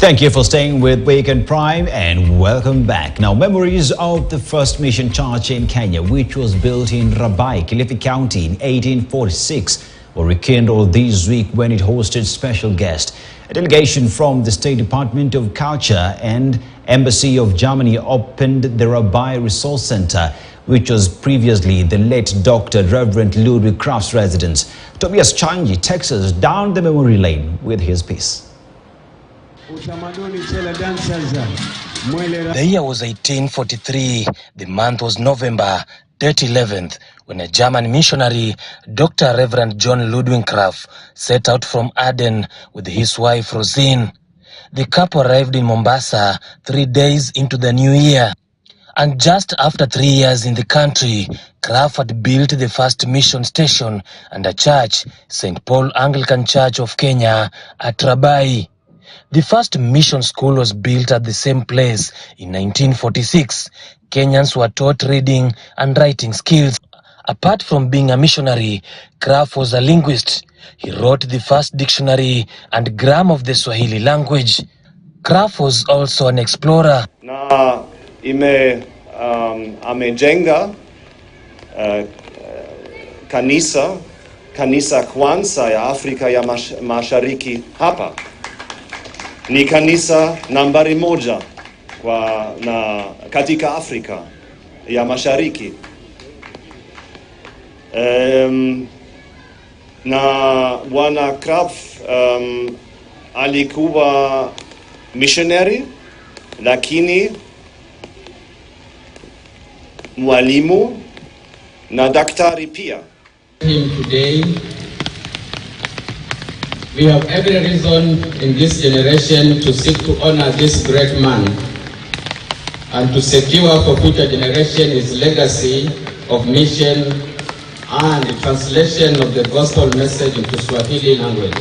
Thank you for staying with Weekend Prime and welcome back. Now, memories of the first mission church in Kenya, which was built in Rabai, Kilifi County in 1846, were rekindled this week when it hosted special guests. A delegation from the State Department of Culture and Embassy of Germany opened the Rabai Resource Center, which was previously the late Dr. Reverend Ludwig Kraft's residence. Tobias Chanji takes us down the memory lane with his piece. The year was 1843. The month was November 11th, when a German missionary, Dr. Reverend John Ludwig Kraft, set out from Aden with his wife Rosine. The couple arrived in Mombasa 3 days into the new year. And just after 3 years in the country, Kraft had built the first mission station and a church, St. Paul Anglican Church of Kenya at Rabai. The first mission school was built at the same place in 1946. Kenyans were taught reading and writing skills. Apart from being a missionary, Kraft was a linguist. He wrote the first dictionary and grammar of the Swahili language. Kraft was also an explorer. Na amejenga kanisa kwanza ya Afrika ya Mashariki hapa. Ni kanisa nambari moja katika Afrika ya Mashariki. Na Bwana Kraft alikuwa missionary, lakini mwalimu na daktari pia. Today, we have every reason in this generation to seek to honor this great man and to secure for future generation his legacy of mission and the translation of the gospel message into Swahili language.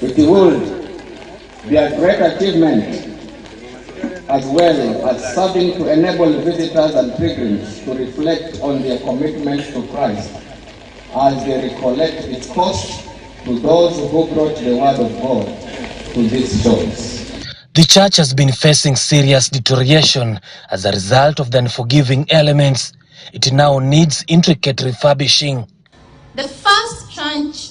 It would be a great achievement as well as serving to enable visitors and pilgrims to reflect on their commitment to Christ as they recollect its cost to those who brought the word of God to these shores. The church has been facing serious deterioration as a result of the unforgiving elements. It now needs intricate refurbishing. The first tranche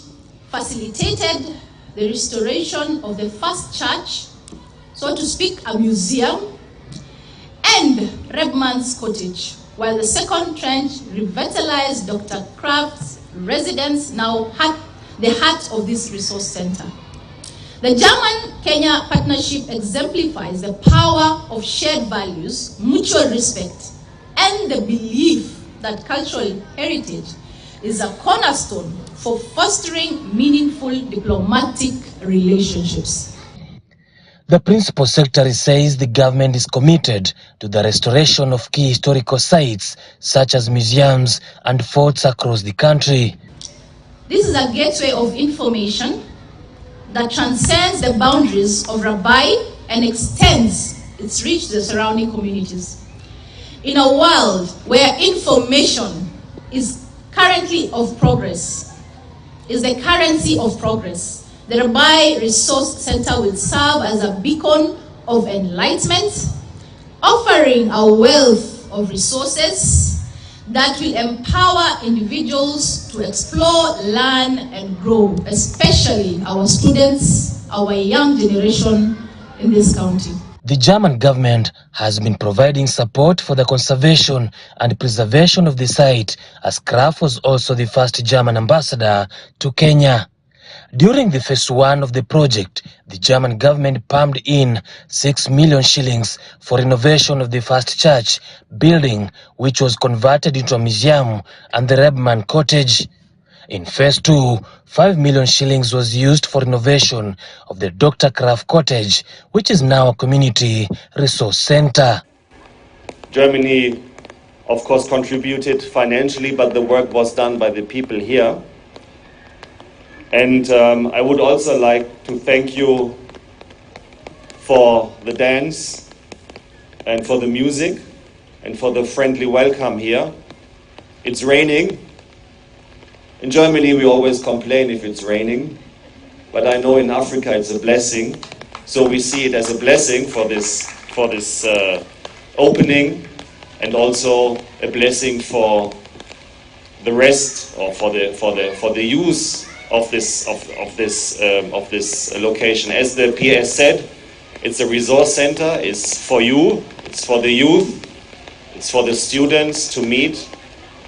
facilitated the restoration of the first church, so to speak, a museum, and Rebman's cottage, while the second tranche revitalized Dr. Kraft's residence, now the heart of this resource center. The German-Kenya partnership exemplifies the power of shared values, mutual respect, and the belief that cultural heritage is a cornerstone for fostering meaningful diplomatic relationships. The Principal Secretary says the government is committed to the restoration of key historical sites such as museums and forts across the country. This is a gateway of information that transcends the boundaries of Rabai and extends its reach to the surrounding communities. In a world where information is currently of progress, is the currency of progress, the Rabai Resource Center will serve as a beacon of enlightenment, offering a wealth of resources that will empower individuals to explore, learn, and grow, especially our students, our young generation in this county. The German government has been providing support for the conservation and preservation of the site, as Kraft was also the first German ambassador to Kenya. During the phase 1 of the project, the German government pumped in 6 million shillings for renovation of the first church building, which was converted into a museum, and the Rebman cottage. In phase 2, 5 million shillings was used for renovation of the Dr. Kraft cottage, which is now a community resource center. Germany, of course, contributed financially, but the work was done by the people here. And I would also like to thank you for the dance and for the music and for the friendly welcome here. It's raining. In Germany, we always complain if it's raining, but I know in Africa it's a blessing So we see it as a blessing for this opening, and also a blessing for the rest, or for the use of this location. As the PS said, it's a resource center. It's for you. It's for the youth. It's for the students to meet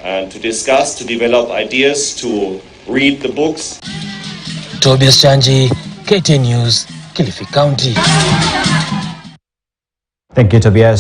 and to discuss, to develop ideas, to read the books. Tobias Chanji, KTN News, Kilifi County. Thank you, Tobias.